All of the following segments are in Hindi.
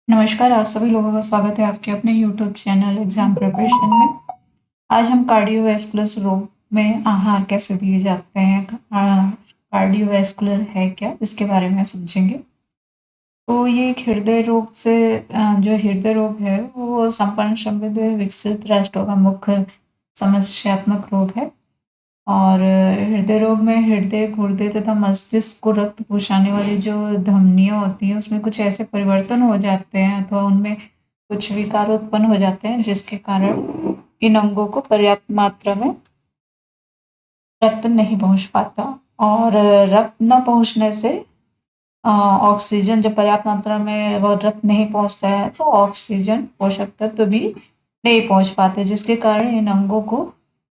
नमस्कार, आप सभी लोगों का स्वागत है आपके अपने यूट्यूब चैनल एग्जाम प्रिपरेशन में। आज हम कार्डियोवैस्कुलर रोग में आहार कैसे दिए जाते हैं, कार्डियोवैस्कुलर है क्या, इसके बारे में समझेंगे। तो ये एक हृदय रोग से जो हृदय रोग है वो संपन्न समृद्ध विकसित राष्ट्रों का मुख्य समस्यात्मक रोग है। और हृदय रोग में हृदय, गुर्दे तथा मस्तिष्क को रक्त पहुंचाने वाली जो धमनियां होती हैं उसमें कुछ ऐसे परिवर्तन हो जाते हैं अथवा उनमें कुछ विकार उत्पन्न हो जाते हैं जिसके कारण इन अंगों को पर्याप्त मात्रा में रक्त नहीं पहुंच पाता। और रक्त न पहुंचने से ऑक्सीजन, जब पर्याप्त मात्रा में वो रक्त नहीं पहुंचता है तो ऑक्सीजन पोषक तत्व भी नहीं पहुंच पाते, जिसके कारण इन अंगों को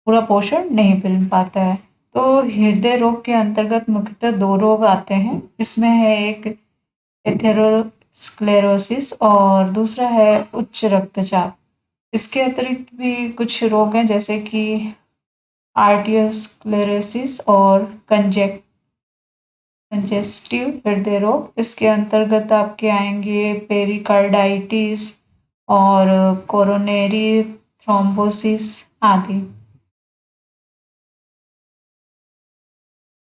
पूरा पोषण नहीं मिल पाता है। तो हृदय रोग के अंतर्गत मुख्यतः दो रोग आते हैं। इसमें है एक एथेरोस्क्लेरोसिस और दूसरा है उच्च रक्तचाप। इसके अतिरिक्त भी कुछ रोग हैं जैसे कि आर्टियोस्क्लेरोसिस और कंजेस्टिव हृदय रोग। इसके अंतर्गत आपके आएंगे पेरिकार्डाइटिस और कोरोनरी थ्रोम्बोसिस आदि।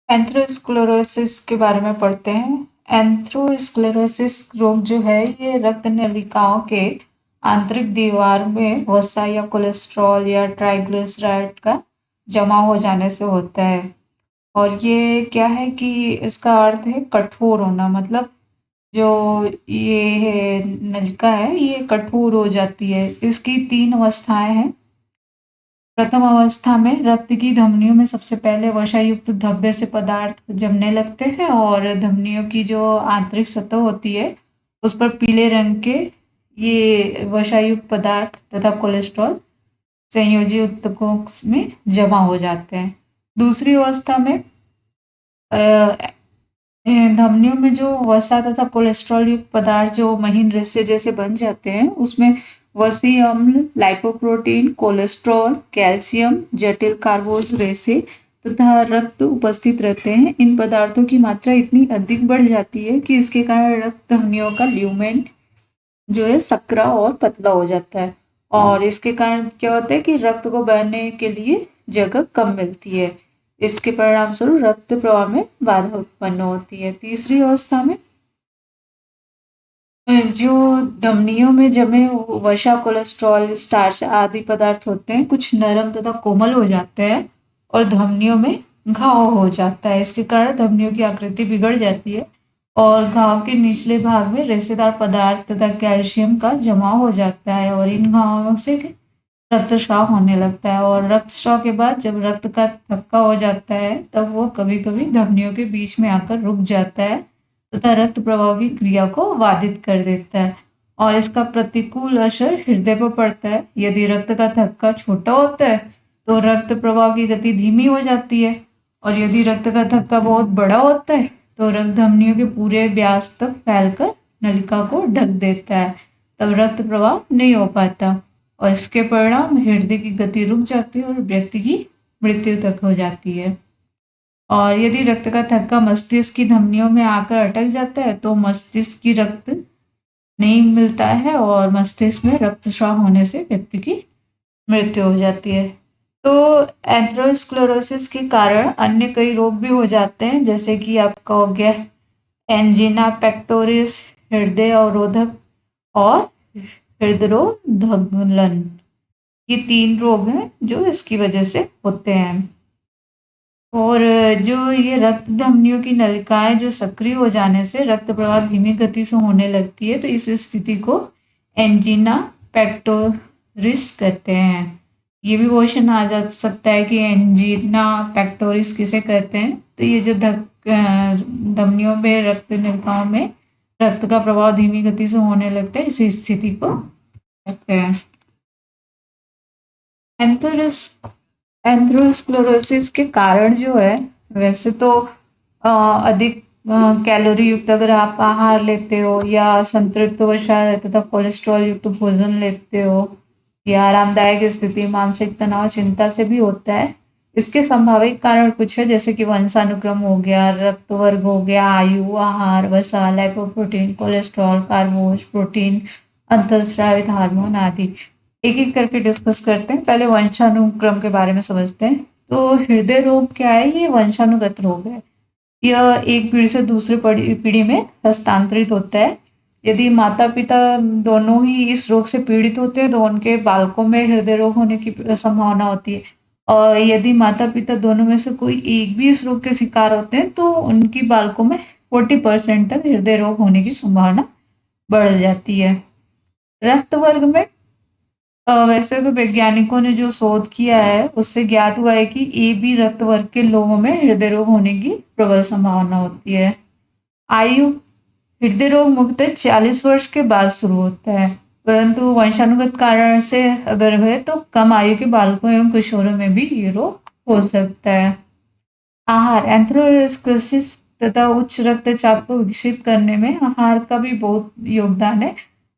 एंथ्रोस्क्लेरोसिस के बारे में पढ़ते हैं। एंथ्रोस्क्लेरोसिस रोग जो है ये रक्त नलिकाओं के आंतरिक दीवार में वसा या कोलेस्ट्रॉल या ट्राइग्लिसराइड का जमा हो जाने से होता है। और ये क्या है कि इसका अर्थ है कठोर होना, मतलब जो ये नलिका है ये कठोर हो जाती है। इसकी तीन अवस्थाएं हैं। प्रथम अवस्था में रक्त की धमनियों में सबसे पहले वसायुक्त धब्बे से पदार्थ जमने लगते हैं और धमनियों की जो आंतरिक सतह होती है उस पर पीले रंग के ये वसायुक्त पदार्थ तथा कोलेस्ट्रॉल संयोजी ऊतकों में जमा हो जाते हैं। दूसरी अवस्था में धमनियों में जो वसा तथा कोलेस्ट्रॉल युक्त पदार्थ जो महीन रेशे जैसे बन जाते हैं उसमें वसी अम्ल, लाइपोप्रोटीन, कोलेस्ट्रॉल, कैल्शियम, जटिल कार्बोज रेशे तथा रक्त उपस्थित रहते हैं। इन पदार्थों की मात्रा इतनी अधिक बढ़ जाती है कि इसके कारण रक्त धमनियों का ल्यूमेन जो है सकरा और पतला हो जाता है और इसके कारण क्या होता है कि रक्त को बहने के लिए जगह कम मिलती है। इसके परिणाम स्वरूप रक्त प्रवाह में बाधा उत्पन्न होती है। तीसरी अवस्था में जो धमनियों में जमे वसा, कोलेस्ट्रॉल, स्टार्च आदि पदार्थ होते हैं कुछ नरम तथा कोमल हो जाते हैं और धमनियों में घाव हो जाता है। इसके कारण धमनियों की आकृति बिगड़ जाती है और घाव के निचले भाग में रेशेदार पदार्थ तथा कैल्शियम का जमाव हो जाता है और इन घावों से रक्तस्राव होने लगता है। और रक्तस्राव के बाद जब रक्त का थक्का हो जाता है तब वो कभी कभी धमनियों के बीच में आकर रुक जाता है तथा रक्त प्रवाह की क्रिया को बाधित कर देता है और इसका प्रतिकूल असर हृदय पर पड़ता है। यदि रक्त का थक्का छोटा होता है तो रक्त प्रवाह की गति धीमी हो जाती है और यदि रक्त का थक्का बहुत बड़ा होता है तो रक्त धमनियों के पूरे व्यास तक फैलकर नलिका को ढक देता है, तब रक्त प्रवाह नहीं हो पाता और इसके परिणाम हृदय की गति रुक जाती है और व्यक्ति की मृत्यु तक हो जाती है। और यदि रक्त का थक्का मस्तिष्क की धमनियों में आकर अटक जाता है तो मस्तिष्क की रक्त नहीं मिलता है और मस्तिष्क में रक्तस्राव होने से व्यक्ति की मृत्यु हो जाती है। तो एथेरोस्क्लेरोसिस के कारण अन्य कई रोग भी हो जाते हैं जैसे कि आपका हो गया एंजीना पेक्टोरिस, हृदय अवरोधक और हृदरोद्गलन। ये तीन रोग हैं जो इसकी वजह से होते हैं। और जो ये रक्त धमनियों की नलिकाएं जो सक्रिय हो जाने से रक्त प्रवाह धीमी गति से होने लगती है तो इस स्थिति को एंजीना पेक्टोरिस कहते हैं। ये भी क्वेश्चन आ जा सकता है कि एंजीना पेक्टोरिस किसे कहते हैं। तो ये जो धमनियों में रक्त नलिकाओं में रक्त का प्रवाह धीमी गति से होने लगता है इस स्थिति को कहते हैं। एंथ्रोस्क्लेरोसिस के कारण जो है वैसे तो अधिक कैलोरी युक्त अगर आप आहार लेते हो या संतृप्त वसा तथा कोलेस्ट्रॉल युक्त भोजन लेते हो या आरामदायक स्थिति, मानसिक तनाव, चिंता से भी होता है। इसके संभावित कारण कुछ है, जैसे कि वंशानुक्रम हो गया, रक्त वर्ग हो गया, आयु, आहार, वसा, लाइपोप्रोटीन, कोलेस्ट्रॉल, कार्बोज, प्रोटीन, अंतःस्रावित हार्मोन आदि। एक एक करके डिस्कस करते हैं। पहले वंशानुक्रम के बारे में समझते हैं। तो हृदय रोग क्या है? ये वंशानुगत रोग है। यह एक पीढ़ी से दूसरे पीढ़ी में हस्तांतरित होता है। यदि माता पिता दोनों ही इस रोग से पीड़ित होते हैं तो उनके बालकों में हृदय रोग होने की संभावना होती है। और यदि माता पिता दोनों में से कोई एक भी इस रोग के शिकार होते हैं तो उनकी बालकों में 40% तक हृदय रोग होने की संभावना बढ़ जाती है। रक्त वर्ग में वैसे तो वैज्ञानिकों ने जो शोध किया है उससे ज्ञात हुआ है कि ए बी रक्त वर्ग के लोगों में हृदय रोग होने की प्रबल संभावना होती है। आयु, हृदय रोग मुख्यतः 40 वर्ष के बाद शुरू होता है, परंतु वंशानुगत कारण से अगर है तो कम आयु के बालकों एवं किशोरों में भी ये रोग हो सकता है। आहार, एंथेरोस्क्लेरोसिस तथा उच्च रक्तचाप को विकसित करने में आहार का भी बहुत योगदान है।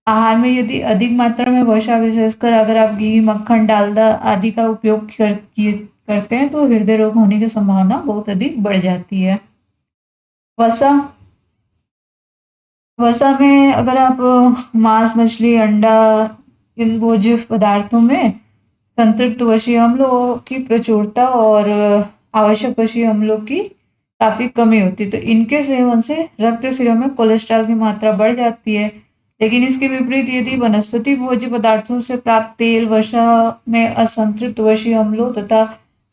आहार में यदि अधिक मात्रा में वसा, विशेषकर अगर आप घी, मक्खन, डालडा आदि का उपयोग करते हैं तो हृदय रोग होने की संभावना बहुत अधिक बढ़ जाती है। वसा, वसा में अगर आप मांस, मछली, अंडा, इन भोज्य पदार्थों में संतृप्त वसीय अम्लों की प्रचुरता और आवश्यक वसीय अम्लों की काफी कमी होती है, तो इनके सेवन से रक्त सिरों में कोलेस्ट्रॉल की मात्रा बढ़ जाती है। लेकिन इसके विपरीत यदि वनस्पति भोज्य पदार्थों से प्राप्त तेल, वसा में असंतृप्त वसीय अम्लों तथा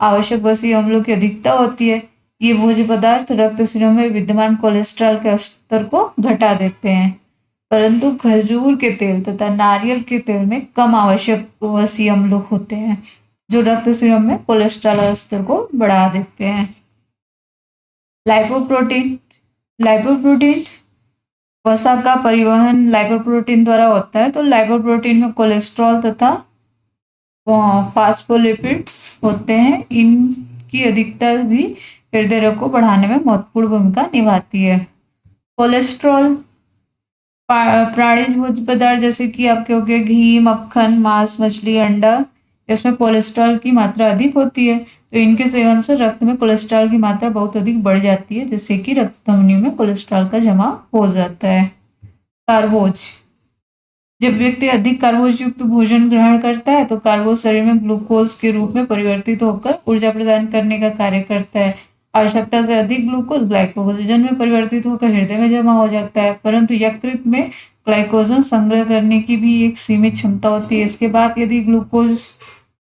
आवश्यक वसीय अम्लों की अधिकता होती है, ये भोज्य पदार्थ रक्त सिरों में विद्यमान कोलेस्ट्रॉल के स्तर को घटा देते हैं। परंतु खजूर के तेल तथा नारियल के तेल में कम आवश्यक वसीय अम्ल होते हैं जो रक्त सिरम में कोलेस्ट्रॉल स्तर को बढ़ा देते हैं। लाइपोप्रोटीन, लाइपोप्रोटीन वसा का परिवहन लाइपोप्रोटीन द्वारा होता है। तो लाइपोप्रोटीन में कोलेस्ट्रॉल तथा फास्फोलिपिड्स होते हैं। इनकी अधिकता भी हृदय रोग को बढ़ाने में महत्वपूर्ण भूमिका निभाती है। कोलेस्ट्रॉल, प्राणिज भोज्य पदार्थ जैसे कि आपके हो गए घी, मक्खन, मांस, मछली, अंडा, इसमें कोलेस्ट्रॉल की मात्रा अधिक होती है, तो इनके सेवन से रक्त में कोलेस्ट्रॉल की मात्रा बहुत अधिक बढ़ जाती है, जिससे कि रक्त धमनियों में कोलेस्ट्रॉल का जमा हो जाता है। कार्बोज, जब व्यक्ति अधिक कार्बोज युक्त भोजन ग्रहण करता है तो कार्बोज शरीर में ग्लूकोज के रूप में परिवर्तित होकर ऊर्जा प्रदान करने का कार्य करता है। आवश्यकता से अधिक ग्लूकोज ग्लाइकोजन में परिवर्तित होकर हृदय में जमा हो जाता है, परंतु यकृत में ग्लाइकोजन संग्रह करने की भी एक सीमित क्षमता होती है। इसके बाद यदि ग्लूकोज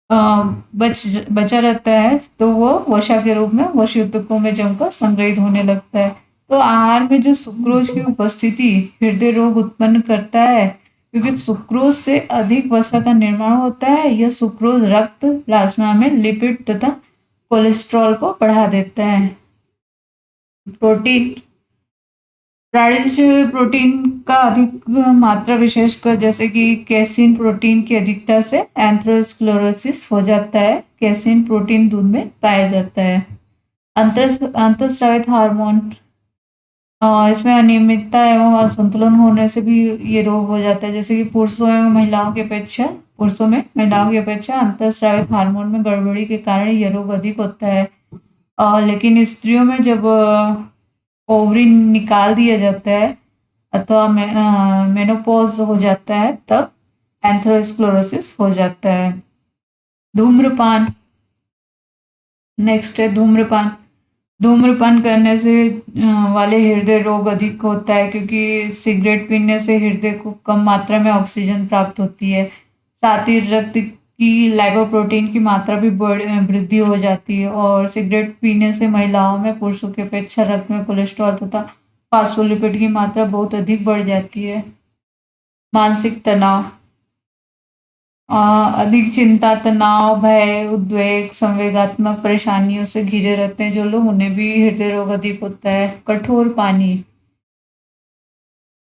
बचा रहता है तो वो वसा के रूप में वसा में जमकर संग्रहित होने लगता है। तो आहार में जो सुक्रोज की उपस्थिति हृदय रोग उत्पन्न करता है, क्योंकि सुक्रोज से अधिक वसा का निर्माण होता है। यह सुक्रोज रक्त प्लाज्मा में लिपिड तथा कोलेस्ट्रॉल को बढ़ा देता है। प्रोटीन, प्राणिज प्रोटीन का अधिक मात्रा विशेषकर जैसे कि कैसीन प्रोटीन की अधिकता से एंथेरोस्क्लेरोसिस हो जाता है। कैसीन प्रोटीन दूध में पाया जाता है। अंतःस्रावित हार्मोन, इसमें अनियमितता एवं असंतुलन होने से भी ये रोग हो जाता है, जैसे कि पुरुषों में महिलाओं की अपेक्षा अंतःस्रावित हार्मोन में गड़बड़ी के कारण यह रोग अधिक होता है। लेकिन स्त्रियों में जब ओवरी निकाल दिया जाता है अथवा मेनोपॉज हो जाता है तब एंथेरोस्क्लेरोसिस हो जाता है। धूम्रपान, नेक्स्ट है धूम्रपान। धूम्रपान करने से वाले हृदय रोग अधिक होता है, क्योंकि सिगरेट पीने से हृदय को कम मात्रा में ऑक्सीजन प्राप्त होती है। साथ ही रक्त की लाइपोप्रोटीन की मात्रा भी वृद्धि हो जाती है, और सिगरेट पीने से महिलाओं में पुरुषों की अपेक्षा रक्त में कोलेस्ट्रॉल तथा फास्फोलिपिड की मात्रा बहुत अधिक बढ़ जाती है। मानसिक तनाव, अधिक चिंता, तनाव, भय, उद्वेग, संवेगात्मक परेशानियों से घिरे रहते हैं जो लोग, उन्हें भी हृदय रोग अधिक होता है। कठोर पानी,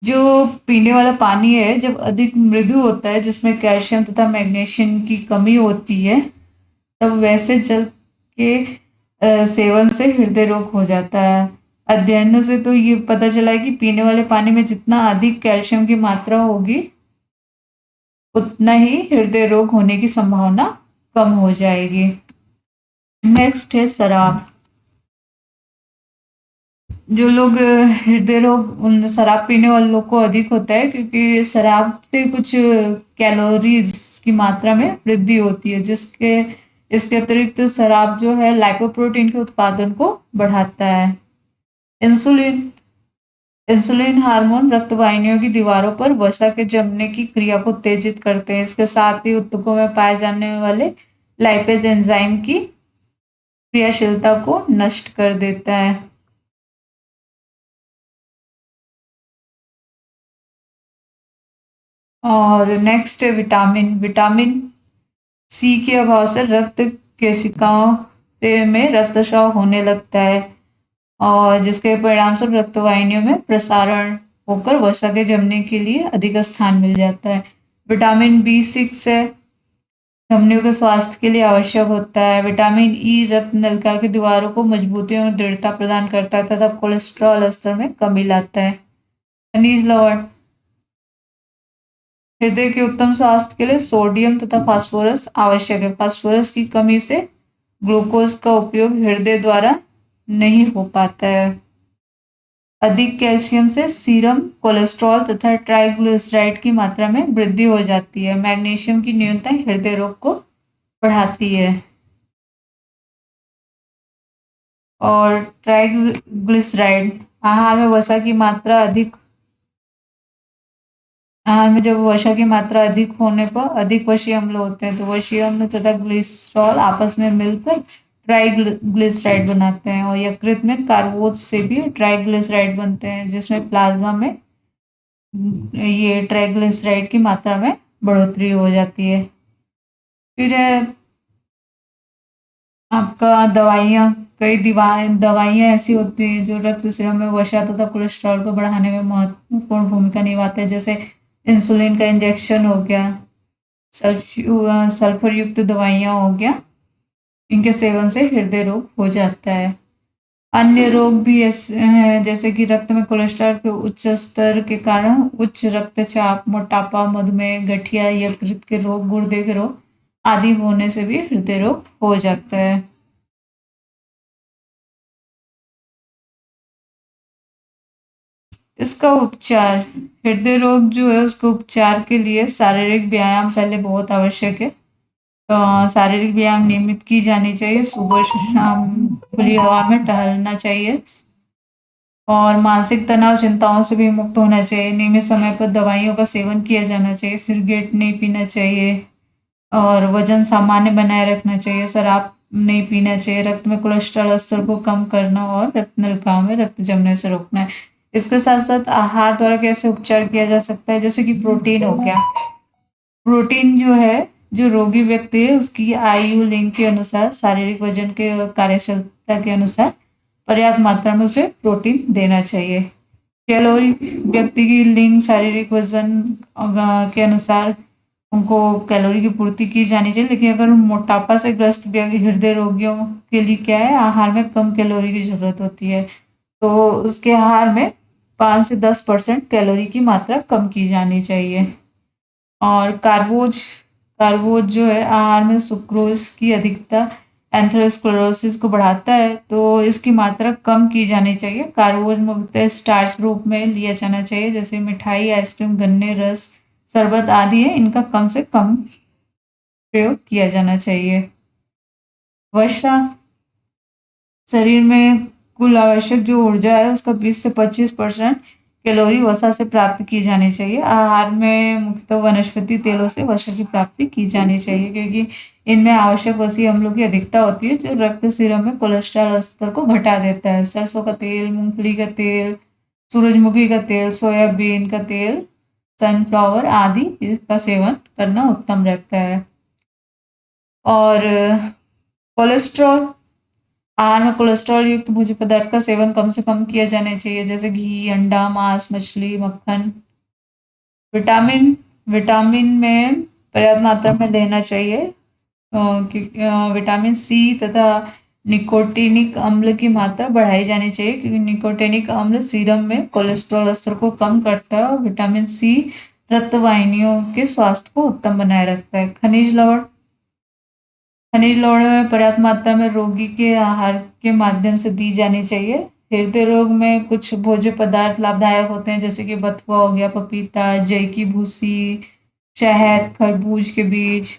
जो पीने वाला पानी है जब अधिक मृदु होता है जिसमें कैल्शियम तथा मैग्नीशियम की कमी होती है, तब वैसे जल के सेवन से हृदय रोग हो जाता है। अध्ययनों से तो ये पता चला है कि पीने वाले पानी में जितना अधिक कैल्शियम की मात्रा होगी उतना ही हृदय रोग होने की संभावना कम हो जाएगी। नेक्स्ट है शराब। जो लोग हृदय रोग उन शराब पीने वाले लोग को अधिक होता है, क्योंकि शराब से कुछ कैलोरीज की मात्रा में वृद्धि होती है, जिसके इसके अतिरिक्त शराब जो है लाइपोप्रोटीन के उत्पादन को बढ़ाता है। इंसुलिन इंसुलिन हार्मोन रक्त वाहिनियों की दीवारों पर वसा के जमने की क्रिया को उत्तेजित करते हैं। इसके साथ ही ऊतकों में पाए जाने वाले लाइपेज एंजाइम की क्रियाशीलता को नष्ट कर देता है। और नेक्स्ट है विटामिन। विटामिन सी के अभाव से रक्त केशिकाओं से में रक्तस्राव होने लगता है, और जिसके परिणाम स्वरूप रक्तवाहिनियों में प्रसारण होकर वसा के जमने के लिए अधिक स्थान मिल जाता है। विटामिन B6 है, धमनियों के स्वास्थ्य के लिए आवश्यक होता है। विटामिन ई रक्त नलिका की दीवारों को मजबूती और दृढ़ता प्रदान करता है तथा कोलेस्ट्रॉल स्तर में कमी लाता है। खनिज लवण हृदय के उत्तम स्वास्थ्य के लिए सोडियम तथा फास्फोरस आवश्यक है। फास्फोरस की कमी से ग्लूकोज का उपयोग हृदय द्वारा नहीं हो पाता है। अधिक कैल्शियम से सीरम कोलेस्ट्रॉल तथा ट्राइग्लिसराइड की मात्रा में वृद्धि हो जाती है। मैग्नीशियम की न्यूनता हृदय रोग को बढ़ाती है। और ट्राइग्लिसराइड आहार में वसा की मात्रा अधिक आहार में जब वसा की मात्रा अधिक होने पर अधिक वशीय अम्ल होते हैं, तो वशीय अम्ल तथा ग्लिसरॉल आपस में मिलकर ट्राइग्लिसराइड बनाते हैं, और यकृत में कार्बोज से भी ट्राइग्लिसराइड बनते हैं, जिसमें प्लाज्मा में ये ट्राइग्लिसराइड की मात्रा में बढ़ोतरी हो जाती है। फिर है आपका दवाइयाँ। कई दवाइयाँ ऐसी होती हैं जो रक्त सीरम में वसा तथा कोलेस्ट्रॉल को बढ़ाने में महत्वपूर्ण भूमिका निभाते हैं, जैसे इंसुलिन का इंजेक्शन हो गया, सल्फर युक्त दवाइयाँ हो गया। इनके सेवन से हृदय रोग हो जाता है। अन्य रोग भी ऐसे हैं, जैसे कि रक्त में कोलेस्ट्रॉल के उच्च स्तर के कारण उच्च रक्तचाप, मोटापा, मधुमेह, गठिया, यकृत के रोग, गुर्दे के रोग आदि होने से भी हृदय रोग हो जाता है। इसका उपचार, हृदय रोग जो है उसको उपचार के लिए शारीरिक व्यायाम पहले बहुत आवश्यक है। शारीरिक व्यायाम नियमित की जानी चाहिए। सुबह शाम खुली हवा में टहलना चाहिए, और मानसिक तनाव चिंताओं से भी मुक्त होना चाहिए। नियमित समय पर दवाइयों का सेवन किया जाना चाहिए। सिगरेट नहीं पीना चाहिए, और वजन सामान्य बनाए रखना चाहिए। शराब नहीं पीना चाहिए। रक्त में कोलेस्ट्रॉल स्तर को कम करना और रक्त नलिकाओं में रक्त जमने से रोकना है। इसके साथ साथ आहार द्वारा कैसे उपचार किया जा सकता है, जैसे कि प्रोटीन हो गया। प्रोटीन जो है, जो रोगी व्यक्ति है उसकी आयु लिंग के अनुसार, शारीरिक वजन के कार्यक्षमता के अनुसार पर्याप्त मात्रा में उसे प्रोटीन देना चाहिए। कैलोरी, व्यक्ति की लिंग शारीरिक वजन के अनुसार उनको कैलोरी की पूर्ति की जानी चाहिए। लेकिन अगर मोटापा से ग्रस्त हृदय रोगियों के लिए क्या है, आहार में कम कैलोरी की जरूरत होती है, तो उसके आहार में 5 से 10% कैलोरी की मात्रा कम की जानी चाहिए। और कार्बोज कार्बोज जो है आहार में सुक्रोज की अधिकता एंथेरोस्क्लेरोसिस को बढ़ाता है, तो इसकी मात्रा कम की जानी चाहिए। कार्बोज मुख्यतः स्टार्च रूप में लिया जाना चाहिए, जैसे मिठाई, आइसक्रीम, गन्ने रस, शरबत आदि है, इनका कम से कम प्रयोग किया जाना चाहिए। वसा, शरीर में कुल आवश्यक जो ऊर्जा है उसका 20 से 25% कैलोरी वसा से प्राप्त की जानी चाहिए। आहार में मुख्यतः वनस्पति तेलों से वसा की प्राप्ति की जानी चाहिए, क्योंकि इनमें आवश्यक वसीय अम्लों की अधिकता होती है, जो रक्त सीरम में कोलेस्ट्रॉल स्तर को घटा देता है। सरसों का तेल, मूंगफली का तेल, सूरजमुखी का तेल, सोयाबीन का तेल, सनफ्लावर आदि इसका सेवन करना उत्तम रहता है। और कोलेस्ट्रॉल, आहार में कोलेस्ट्रॉल युक्त भोज्य पदार्थ का सेवन कम से कम किया जाना चाहिए, जैसे घी, अंडा, मांस, मछली, मक्खन। विटामिन विटामिन में पर्याप्त मात्रा में लेना चाहिए। विटामिन सी तथा निकोटिनिक अम्ल की मात्रा बढ़ाई जानी चाहिए, क्योंकि निकोटिनिक अम्ल सीरम में कोलेस्ट्रॉल स्तर को कम करता है, और विटामिन सी रक्त वाहिनियों के स्वास्थ्य को उत्तम बनाए रखता है। खनिज लवण, खनिज लवणों में पर्याप्त मात्रा में रोगी के आहार के माध्यम से दी जानी चाहिए। हृदय रोग में कुछ भोज्य पदार्थ लाभदायक होते हैं, जैसे कि बथुआ हो गया, पपीता, जई की भूसी, शहद, खरबूज के बीज,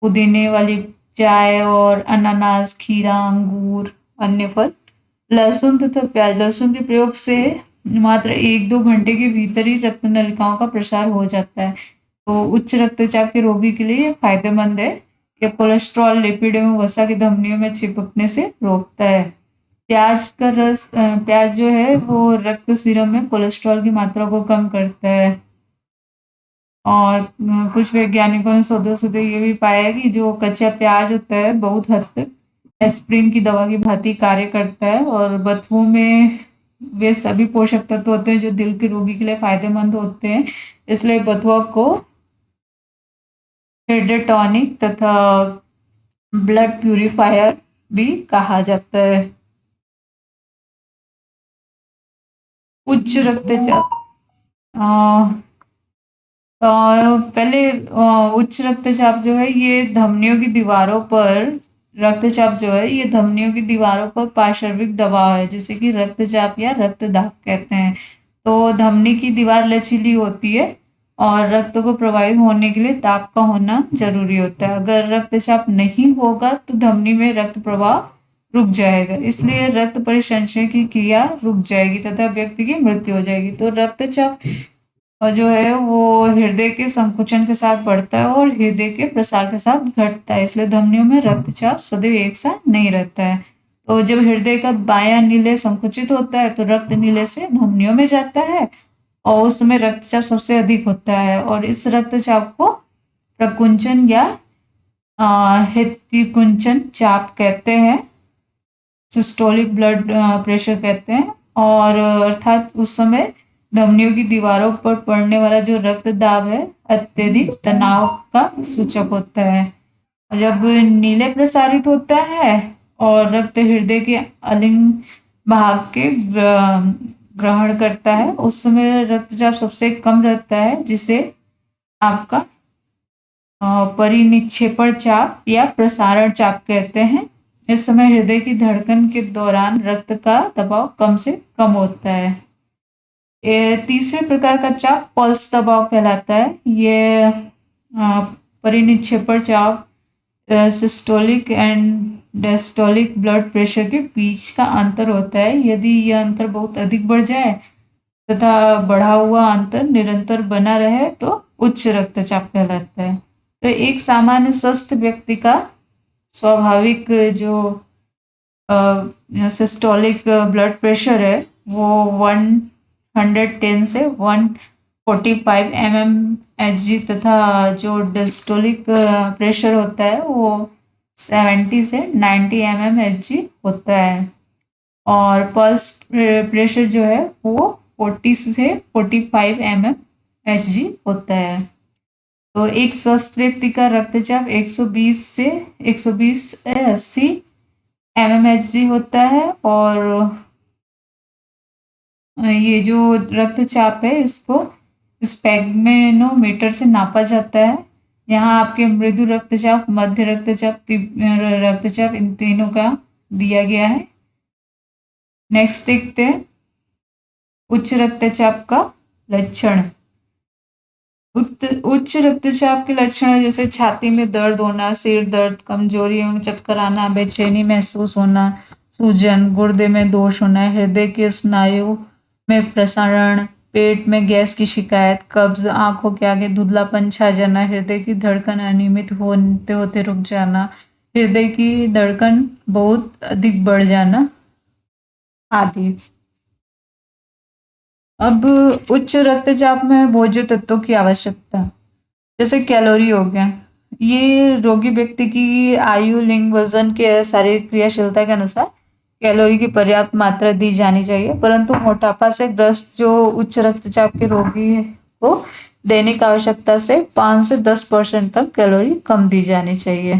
पुदीने वाली चाय और अनानास, खीरा, अंगूर, अन्य फल। लहसुन तथा प्याज, लहसुन के प्रयोग से मात्र 1-2 घंटे के भीतर ही रक्त नलिकाओं का प्रसार हो जाता है, तो उच्च रक्तचाप के रोगी के लिए ये फायदेमंद है। ये कोलेस्ट्रॉल, लिपिड एवं वसा की धमनियों में चिपकने से रोकता है। प्याज का रस, प्याज जो है वो रक्त सीरम में कोलेस्ट्रॉल की मात्रा को कम करता है। और कुछ वैज्ञानिकों ने शोधों से तो ये भी पाया है कि जो कच्चा प्याज होता है बहुत हद तक एस्पिरिन की दवा की भांति कार्य करता है, और बथुओं में वे सभी पोषक तत्व होते हैं जो दिल के रोगी के लिए फायदेमंद होते हैं। इसलिए बथुआ को हृदय टॉनिक तथा ब्लड प्यूरिफायर भी कहा जाता है। उच्च रक्तचाप, पहले उच्च रक्तचाप जो है ये धमनियों की दीवारों पर, रक्तचाप जो है ये धमनियों की दीवारों पर पार्श्विक दबाव है, जिसे कि रक्तचाप या रक्तदाब कहते हैं। तो धमनी की दीवार लचीली होती है और रक्त को प्रवाहित होने के लिए दाब का होना जरूरी होता है। अगर रक्तचाप नहीं होगा तो धमनी में रक्त प्रवाह रुक जाएगा, इसलिए रक्त परिसंचय की क्रिया रुक जाएगी तथा व्यक्ति की मृत्यु हो जाएगी। तो रक्तचाप और जो है वो हृदय के संकुचन के साथ बढ़ता है और हृदय के प्रसार के साथ घटता है, इसलिए धमनियों में रक्तचाप सदैव एक साथ नहीं रहता है। तो जब हृदय का बायां नीले संकुचित होता है तो रक्त नीले से धमनियों में जाता है और उस समय रक्तचाप सबसे अधिक होता है, और इस रक्तचाप को प्रकुंचन या हितकुंचन चाप कहते हैं, सिस्टोलिक ब्लड प्रेशर कहते हैं। और अर्थात उस समय धमनियों की दीवारों पर पड़ने वाला जो रक्त दाब है अत्यधिक तनाव का सूचक होता है। और जब नीले प्रसारित होता है और रक्त हृदय के अलिंग भाग के ग्रहण करता है, उस समय रक्तचाप सबसे कम रहता है, जिसे आपका परिनिक्षेपण चाप या प्रसारण चाप कहते हैं। इस समय हृदय की धड़कन के दौरान रक्त का दबाव कम से कम होता है। तीसरे प्रकार का चाप पल्स दबाव कहलाता है। ये परिनिक्षेपण चाप systolic and diastolic blood pressure के बीच का अंतर होता है। यदि यह अंतर बहुत अधिक बढ़ जाए तथा बढ़ा हुआ अंतर निरंतर बना रहे तो उच्च रक्तचाप कहलाता है। तो एक सामान्य स्वस्थ व्यक्ति का स्वाभाविक जो सिस्टोलिक ब्लड प्रेशर है वो 110 से 145 mmHg तथा जो डायस्टोलिक प्रेशर होता है वो 70 से 90 mmHg होता है, और पल्स प्रेशर जो है वो 40 से 45 mmHg होता है। तो एक स्वस्थ व्यक्ति का रक्तचाप 120 से 120-80 mmHg होता है, और ये जो रक्तचाप है इसको स्पेग्मेनोमीटर से नापा जाता है। यहाँ आपके मृदु रक्तचाप, मध्य रक्तचाप, तीव्र रक्तचाप, इन तीनों का दिया गया है। नेक्स्ट देखते हैं उच्च रक्तचाप का लक्षण। उच्च रक्तचाप के लक्षण जैसे छाती में दर्द होना, सिर दर्द, कमजोरी एवं चक्कर आना, बेचैनी महसूस होना, सूजन, गुर्दे में दोष होना, हृदय के स्नायु में प्रसारण, पेट में गैस की शिकायत, कब्ज, आंखों के आगे धुंधलापन छा जाना, हृदय की धड़कन अनियमित होते होते रुक जाना, हृदय की धड़कन बहुत अधिक बढ़ जाना आदि। अब उच्च रक्तचाप में भोज्य तत्वों की आवश्यकता, जैसे कैलोरी हो गया। ये रोगी व्यक्ति की आयु, लिंग, वजन के शारीरिक क्रियाशीलता के अनुसार कैलोरी की पर्याप्त मात्रा दी जानी चाहिए, परंतु मोटापा से ग्रस्त जो उच्च रक्तचाप के रोगी को दैनिक आवश्यकता से 5 से 10% तक कैलोरी कम दी जानी चाहिए।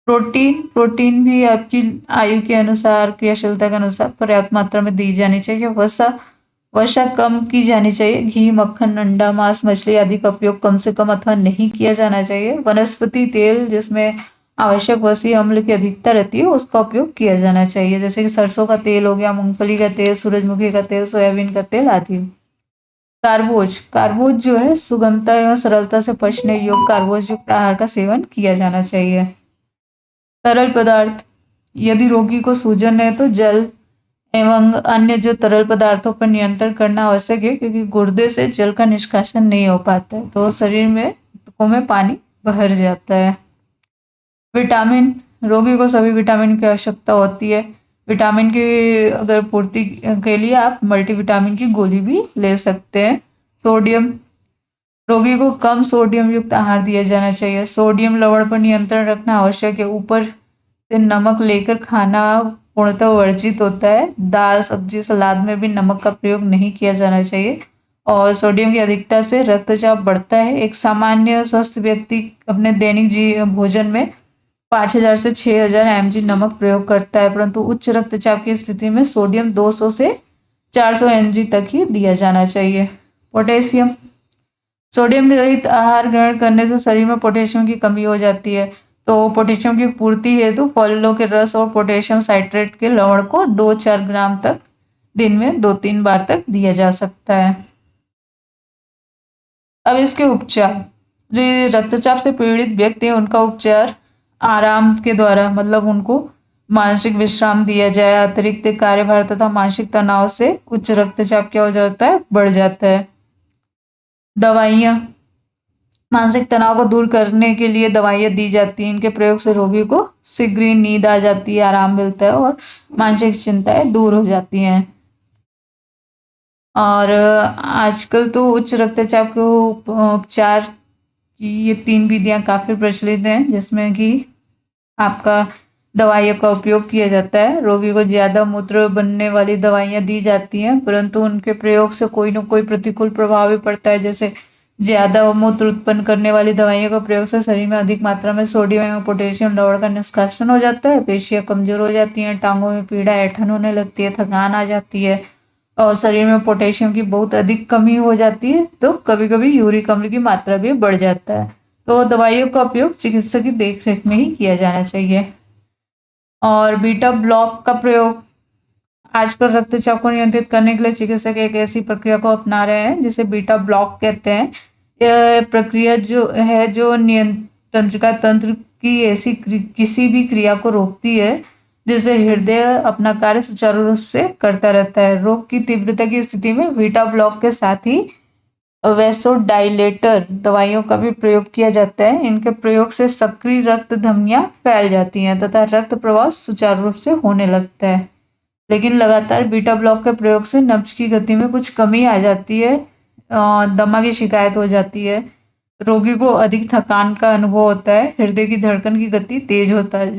प्रोटीन भी आपकी आयु के अनुसार, क्रियाशीलता के अनुसार पर्याप्त मात्रा में दी जानी चाहिए। वसा कम की जानी चाहिए। घी, मक्खन, अंडा, मांस, मछली आदि का उपयोग कम से कम अथवा नहीं किया जाना चाहिए। वनस्पति तेल जिसमें आवश्यक वसीय अम्ल की अधिकता रहती है उसका उपयोग किया जाना चाहिए, जैसे कि सरसों का तेल हो गया, मूंगफली का तेल, सूरजमुखी का तेल, सोयाबीन का तेल आदि। कार्बोज कार्बोज जो है सुगमता एवं सरलता से पचने योग्य कार्बोज युक्त आहार का सेवन किया जाना चाहिए। तरल पदार्थ, यदि रोगी को सूजन है तो जल एवं अन्य जो तरल पदार्थों पर नियंत्रण करना आवश्यक है, क्योंकि गुर्दे से जल का निष्कासन नहीं हो पाता है तो शरीर में ऊतकों में पानी भर जाता है। विटामिन, रोगी को सभी विटामिन की आवश्यकता होती है। विटामिन की अगर पूर्ति के लिए आप मल्टीविटामिन की गोली भी ले सकते हैं। सोडियम, रोगी को कम सोडियम युक्त आहार दिया जाना चाहिए। सोडियम लवण पर नियंत्रण रखना आवश्यक है। ऊपर से नमक लेकर खाना पूर्णतः वर्जित होता है। दाल, सब्जी, सलाद में भी नमक का प्रयोग नहीं किया जाना चाहिए। और सोडियम की अधिकता से रक्तचाप बढ़ता है। एक सामान्य स्वस्थ व्यक्ति अपने दैनिक भोजन में 5000 से 6000 mg नमक प्रयोग करता है, परंतु उच्च रक्तचाप की स्थिति में सोडियम 200 से 400 mg तक ही दिया जाना चाहिए। पोटेशियम, सोडियम रहित आहार ग्रहण करने से शरीर में पोटेशियम की कमी हो जाती है, तो पोटेशियम की पूर्ति हेतु फलों के रस और पोटेशियम साइट्रेट के लवण को 2-4 ग्राम तक दिन में 2-3 बार तक दिया जा सकता है। अब इसके उपचार, जो रक्तचाप से पीड़ित व्यक्ति है उनका उपचार आराम के द्वारा, मतलब उनको मानसिक विश्राम दिया जाए। अतिरिक्त कार्यभार तथा मानसिक तनाव से उच्च रक्तचाप क्या हो जाता है, बढ़ जाता है। दवाइयाँ, मानसिक तनाव को दूर करने के लिए दवाइयाँ दी जाती हैं। इनके प्रयोग से रोगी को शीघ्र ही नींद आ जाती है, आराम मिलता है और मानसिक चिंताएं दूर हो जाती हैं। और आजकल तो उच्च रक्तचाप के उपचार की ये 3 विधियां काफ़ी प्रचलित हैं, जिसमें कि आपका दवाइयों का उपयोग किया जाता है। रोगी को ज़्यादा मूत्र बनने वाली दवाइयाँ दी जाती हैं, परंतु उनके प्रयोग से कोई न कोई प्रतिकूल प्रभाव भी पड़ता है। जैसे ज़्यादा मूत्र उत्पन्न करने वाली दवाइयों का प्रयोग से शरीर में अधिक मात्रा में सोडियम एवं पोटेशियम लवण का निष्कासन हो जाता है, पेशियाँ कमजोर हो जाती हैं, टांगों में पीड़ा, ऐंठन होने लगती है, थकान आ जाती है और शरीर में पोटेशियम की बहुत अधिक कमी हो जाती है, तो कभी कभी यूरिक अम्ल की मात्रा भी बढ़ जाता है। तो दवाइयों का उपयोग चिकित्सक की देखरेख में ही किया जाना चाहिए। और बीटा ब्लॉक का प्रयोग, आजकल रक्तचाप को नियंत्रित करने के लिए चिकित्सक एक ऐसी प्रक्रिया को अपना रहे हैं जिसे बीटा ब्लॉक कहते हैं। यह प्रक्रिया जो है जो तंत्रिका तंत्र की ऐसी किसी भी क्रिया को रोकती है जिससे हृदय अपना कार्य सुचारू रूप से करता रहता है। रोग की तीव्रता की स्थिति में बीटा ब्लॉक के साथ ही वैसोडाइलेटर दवाइयों का भी प्रयोग किया जाता है। इनके प्रयोग से सक्रिय रक्त धमनियां फैल जाती हैं तथा रक्त प्रवाह सुचारू रूप से होने लगता है। लेकिन लगातार बीटा ब्लॉक के प्रयोग से नब्ज की गति में कुछ कमी आ जाती है, दमा की शिकायत हो जाती है, रोगी को अधिक थकान का अनुभव होता है, हृदय की धड़कन की गति तेज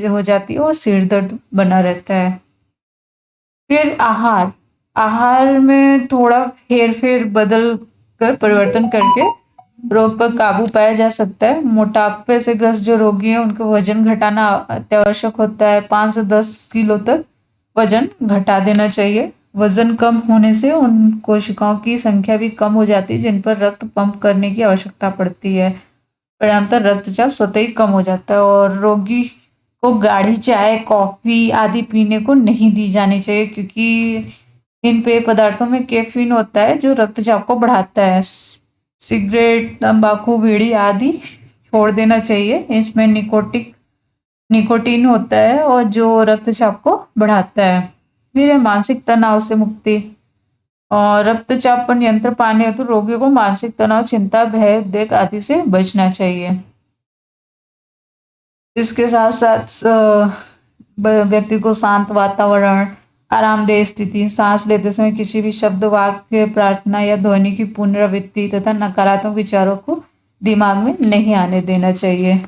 हो जाती है और सिर दर्द बना रहता है। फिर आहार में थोड़ा हेर फेर बदल कर परिवर्तन करके रोग पर काबू पाया जा सकता है। मोटापे से ग्रस्त जो रोगी हैं उनको वजन घटाना अत्यावश्यक होता है। 5 से 10 किलो तक वजन घटा देना चाहिए। वजन कम होने से उन कोशिकाओं की संख्या भी कम हो जाती है जिन पर रक्त पंप करने की आवश्यकता पड़ती है। परिणामतः रक्तचाप स्वतः ही कम हो जाता है। और रोगी को गाढ़ी चाय, कॉफी आदि पीने को नहीं दी जानी चाहिए, क्योंकि इन पेय पदार्थों में कैफीन होता है जो रक्तचाप को बढ़ाता है। सिगरेट, तंबाकू, बीड़ी आदि छोड़ देना चाहिए। इसमें निकोटीन होता है और जो रक्तचाप को बढ़ाता है। फिर है मानसिक तनाव से मुक्ति। और रक्तचाप पर नियंत्रण पाने हेतु रोगी को मानसिक तनाव, चिंता, भय, उद्वेग आदि से बचना चाहिए। इसके साथ साथ व्यक्ति को शांत वातावरण, आरामदेह स्थिति, सांस लेते समय किसी भी शब्द, वाक्य, प्रार्थना या ध्वनि की पुनरावृत्ति तथा नकारात्मक विचारों को दिमाग में नहीं आने देना चाहिए।